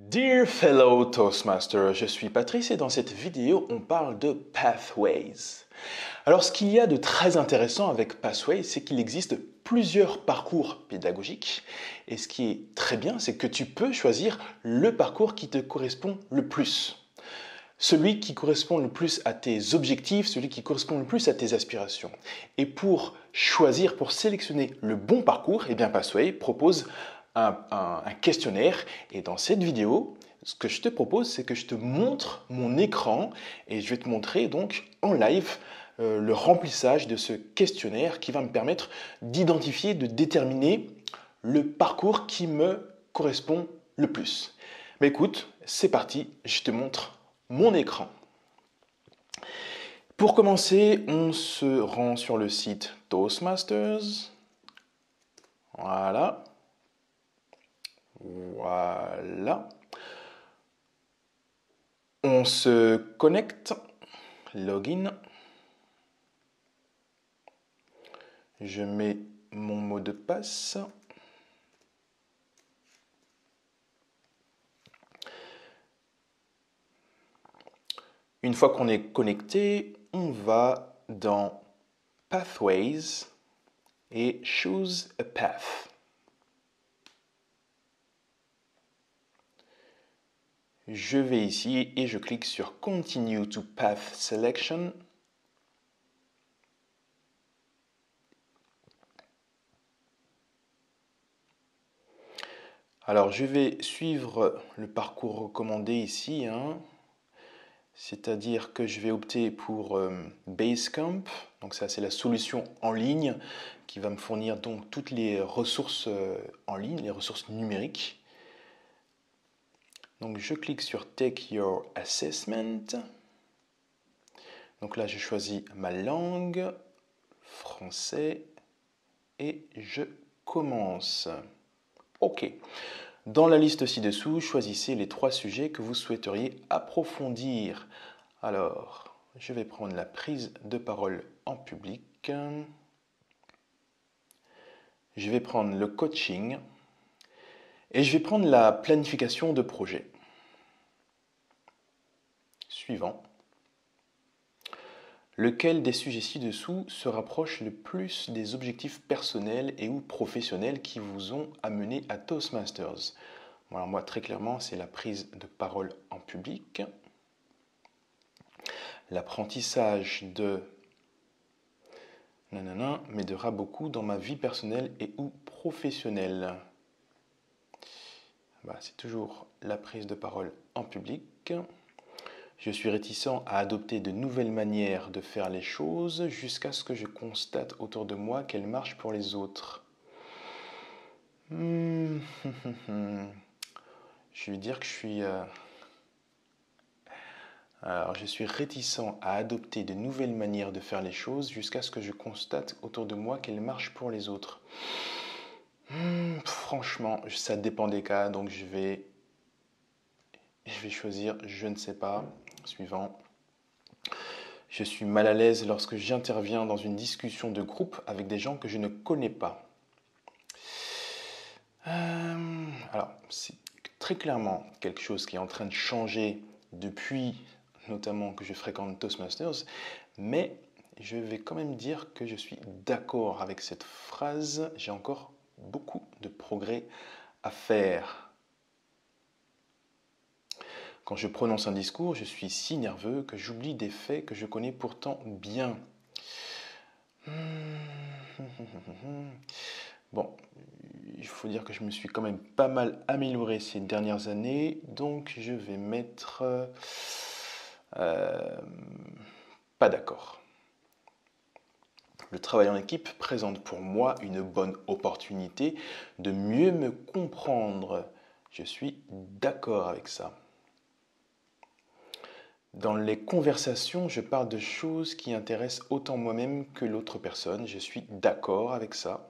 Dear fellow Toastmaster, je suis Patrice et dans cette vidéo, on parle de Pathways. Alors, ce qu'il y a de très intéressant avec Pathways, c'est qu'il existe plusieurs parcours pédagogiques. Et ce qui est très bien, c'est que tu peux choisir le parcours qui te correspond le plus. Celui qui correspond le plus à tes objectifs, celui qui correspond le plus à tes aspirations. Et pour choisir, pour sélectionner le bon parcours, eh bien Pathways propose un questionnaire. Et dans cette vidéo, ce que je te propose, c'est que je te montre mon écran et je vais te montrer donc en live le remplissage de ce questionnaire qui va me permettre d'identifier, de déterminer le parcours qui me correspond le plus. Mais écoute, c'est parti, je te montre mon écran. Pour commencer, on se rend sur le site Toastmasters. Voilà. Voilà. On se connecte. Login. Je mets mon mot de passe. Une fois qu'on est connecté, on va dans Pathways et Choose a Path. Je vais ici et je clique sur Continue to Path Selection. Alors, je vais suivre le parcours recommandé ici, c'est-à-dire que je vais opter pour Basecamp. Donc ça, c'est la solution en ligne qui va me fournir donc toutes les ressources en ligne, les ressources numériques. Donc je clique sur Take Your Assessment. Donc là, je choisis ma langue, français, et je commence. OK. Dans la liste ci-dessous, choisissez les 3 sujets que vous souhaiteriez approfondir. Alors, je vais prendre la prise de parole en public. Je vais prendre le coaching. Et je vais prendre la planification de projet. Suivant. Lequel des sujets ci-dessous se rapproche le plus des objectifs personnels et ou professionnels qui vous ont amené à Toastmasters? Alors moi, très clairement, c'est la prise de parole en public, l'apprentissage de nanana m'aidera beaucoup dans ma vie personnelle et ou professionnelle. C'est toujours la prise de parole en public. Je suis réticent à adopter de nouvelles manières de faire les choses jusqu'à ce que je constate autour de moi qu'elles marchent pour les autres. Je vais dire que je suis réticent à adopter de nouvelles manières de faire les choses jusqu'à ce que je constate autour de moi qu'elles marchent pour les autres. Franchement, ça dépend des cas, donc je vais choisir je ne sais pas. Suivant. Je suis mal à l'aise lorsque j'interviens dans une discussion de groupe avec des gens que je ne connais pas. Alors, c'est très clairement quelque chose qui est en train de changer depuis, notamment que je fréquente Toastmasters, mais je vais quand même dire que je suis d'accord avec cette phrase. J'ai encore beaucoup de progrès à faire. Quand je prononce un discours, je suis si nerveux que j'oublie des faits que je connais pourtant bien. Bon, il faut dire que je me suis quand même pas mal amélioré ces dernières années, donc je vais mettre pas d'accord. Le travail en équipe présente pour moi une bonne opportunité de mieux me comprendre. Je suis d'accord avec ça. Dans les conversations, je parle de choses qui intéressent autant moi-même que l'autre personne. Je suis d'accord avec ça.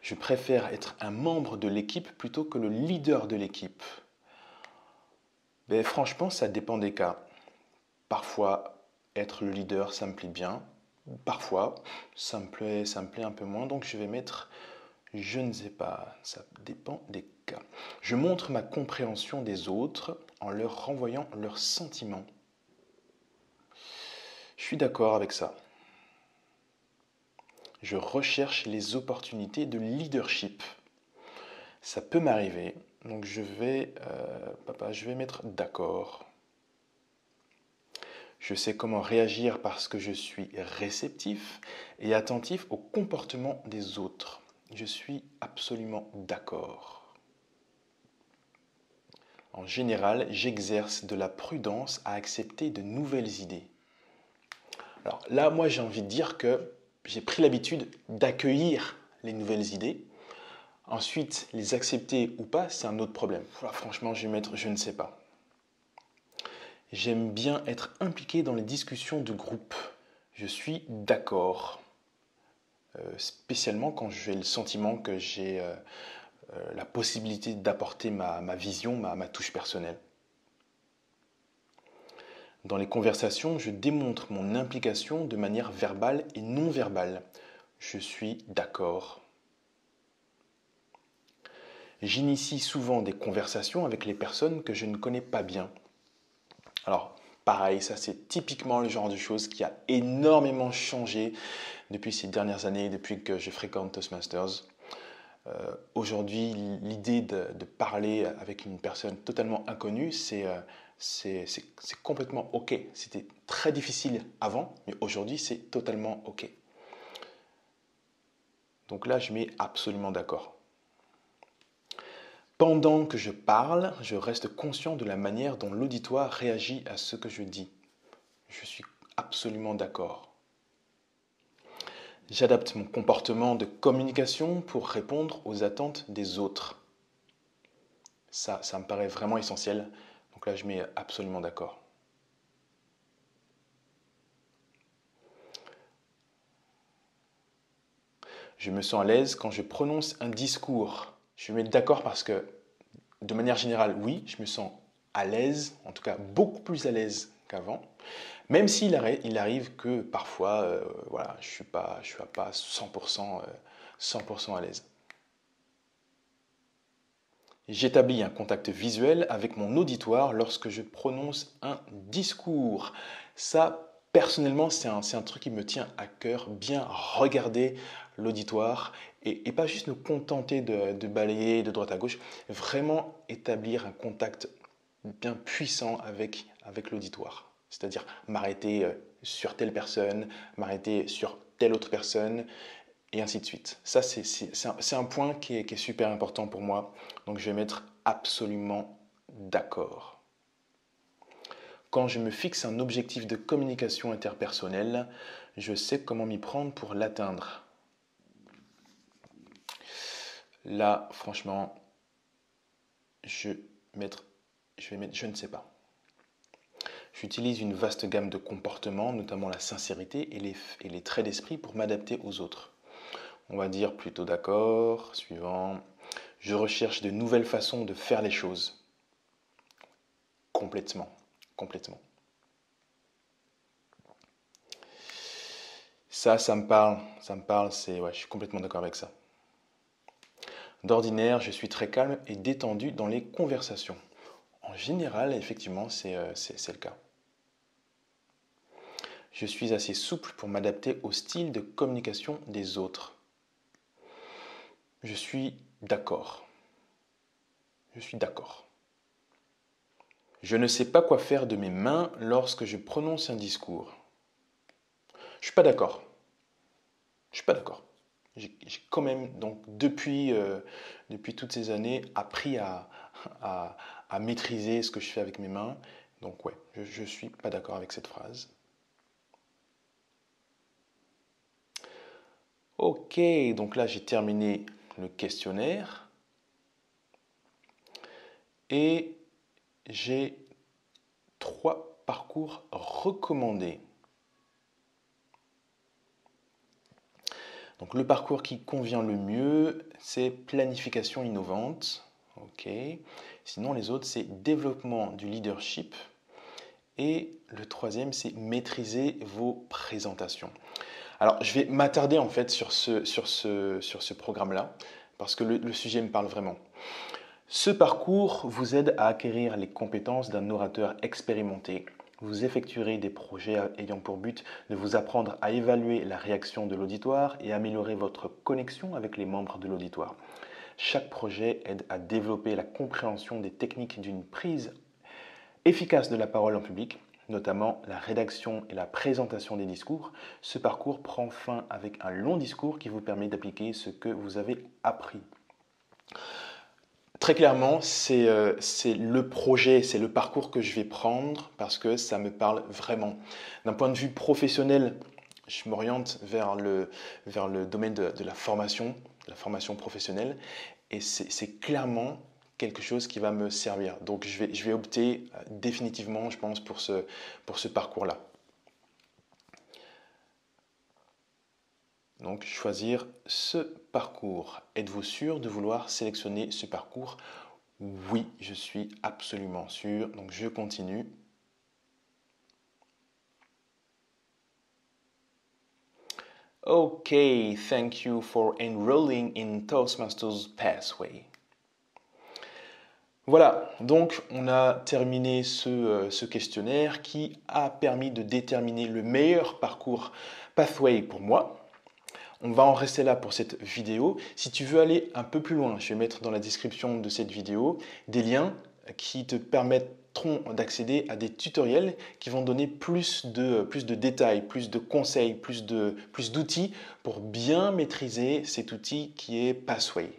Je préfère être un membre de l'équipe plutôt que le leader de l'équipe. Mais franchement, ça dépend des cas. Parfois, être le leader, ça me plaît bien. Parfois, ça me plaît un peu moins. Donc, je vais mettre Je ne sais pas, ça dépend des cas. Je montre ma compréhension des autres en leur renvoyant leurs sentiments. Je suis d'accord avec ça. Je recherche les opportunités de leadership. Ça peut m'arriver, donc je vais mettre d'accord. Je sais comment réagir parce que je suis réceptif et attentif au comportement des autres. Je suis absolument d'accord. En général, j'exerce de la prudence à accepter de nouvelles idées. Alors là, moi, j'ai envie de dire que j'ai pris l'habitude d'accueillir les nouvelles idées. Ensuite, les accepter ou pas, c'est un autre problème. Voilà, franchement, je vais mettre je ne sais pas. J'aime bien être impliqué dans les discussions de groupe. Je suis d'accord. Spécialement quand j'ai le sentiment que j'ai la possibilité d'apporter ma vision, ma touche personnelle. Dans les conversations, je démontre mon implication de manière verbale et non verbale. Je suis d'accord. J'initie souvent des conversations avec les personnes que je ne connais pas bien. Alors, pareil, ça c'est typiquement le genre de choses qui a énormément changé depuis ces dernières années, depuis que je fréquente Toastmasters. Aujourd'hui, l'idée de parler avec une personne totalement inconnue, c'est complètement OK. C'était très difficile avant, mais aujourd'hui, c'est totalement OK. Donc là, je mets absolument d'accord. Pendant que je parle, je reste conscient de la manière dont l'auditoire réagit à ce que je dis. Je suis absolument d'accord. J'adapte mon comportement de communication pour répondre aux attentes des autres. Ça me paraît vraiment essentiel. Donc là, je mets absolument d'accord. Je me sens à l'aise quand je prononce un discours. Je vais mettre d'accord parce que, de manière générale, oui, je me sens à l'aise, en tout cas beaucoup plus à l'aise qu'avant. Même s'il arrive que parfois, voilà, je suis pas 100%, 100% à l'aise. J'établis un contact visuel avec mon auditoire lorsque je prononce un discours. Ça, personnellement, c'est un truc qui me tient à cœur, bien regarder l'auditoire et pas juste nous contenter de balayer de droite à gauche, vraiment établir un contact bien puissant avec l'auditoire. C'est-à-dire m'arrêter sur telle personne, m'arrêter sur telle autre personne, et ainsi de suite. Ça, c'est un point qui est super important pour moi. Donc, je vais mettre absolument d'accord. Quand je me fixe un objectif de communication interpersonnelle, je sais comment m'y prendre pour l'atteindre. Là, franchement, je vais mettre je ne sais pas. J'utilise une vaste gamme de comportements, notamment la sincérité et les traits d'esprit pour m'adapter aux autres. On va dire plutôt d'accord. Suivant. Je recherche de nouvelles façons de faire les choses. Complètement. Complètement. Ça me parle. Ça me parle. Ouais, je suis complètement d'accord avec ça. D'ordinaire, je suis très calme et détendu dans les conversations. En général, effectivement, c'est le cas. Je suis assez souple pour m'adapter au style de communication des autres. Je suis d'accord. Je suis d'accord. Je ne sais pas quoi faire de mes mains lorsque je prononce un discours. Je suis pas d'accord. Je suis pas d'accord. J'ai quand même, donc depuis toutes ces années, appris à maîtriser ce que je fais avec mes mains. Donc ouais, je suis pas d'accord avec cette phrase. Ok, donc là j'ai terminé le questionnaire. Et j'ai 3 parcours recommandés. Donc le parcours qui convient le mieux, c'est planification innovante. Ok. Sinon les autres, c'est développement du leadership. Et le troisième, c'est maîtriser vos présentations. Alors je vais m'attarder en fait sur ce programme-là. parce que le sujet me parle vraiment. Ce parcours vous aide à acquérir les compétences d'un orateur expérimenté. Vous effectuerez des projets ayant pour but de vous apprendre à évaluer la réaction de l'auditoire et améliorer votre connexion avec les membres de l'auditoire. Chaque projet aide à développer la compréhension des techniques d'une prise efficace de la parole en public, notamment la rédaction et la présentation des discours. Ce parcours prend fin avec un long discours qui vous permet d'appliquer ce que vous avez appris. Très clairement, c'est le projet, c'est le parcours que je vais prendre parce que ça me parle vraiment. D'un point de vue professionnel, je m'oriente vers le domaine de la formation professionnelle, et c'est clairement quelque chose qui va me servir. Donc je vais opter définitivement, je pense, pour ce parcours-là. Donc choisir ce parcours. Êtes-vous sûr de vouloir sélectionner ce parcours? Oui, je suis absolument sûr. Donc je continue. Okay, thank you for enrolling in Toastmasters Pathway. Voilà, donc on a terminé ce questionnaire qui a permis de déterminer le meilleur parcours Pathway pour moi. On va en rester là pour cette vidéo. Si tu veux aller un peu plus loin, je vais mettre dans la description de cette vidéo des liens qui te permettront d'accéder à des tutoriels qui vont donner plus de détails, plus de conseils, plus d'outils pour bien maîtriser cet outil qui est Pathway.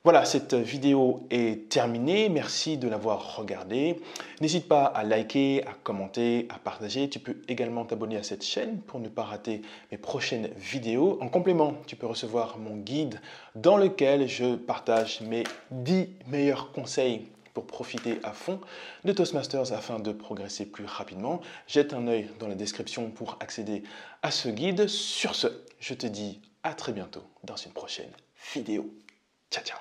Voilà, cette vidéo est terminée. Merci de l'avoir regardée. N'hésite pas à liker, à commenter, à partager. Tu peux également t'abonner à cette chaîne pour ne pas rater mes prochaines vidéos. En complément, tu peux recevoir mon guide dans lequel je partage mes 10 meilleurs conseils pour profiter à fond de Toastmasters afin de progresser plus rapidement. Jette un œil dans la description pour accéder à ce guide. Sur ce, je te dis à très bientôt dans une prochaine vidéo. Ciao, ciao!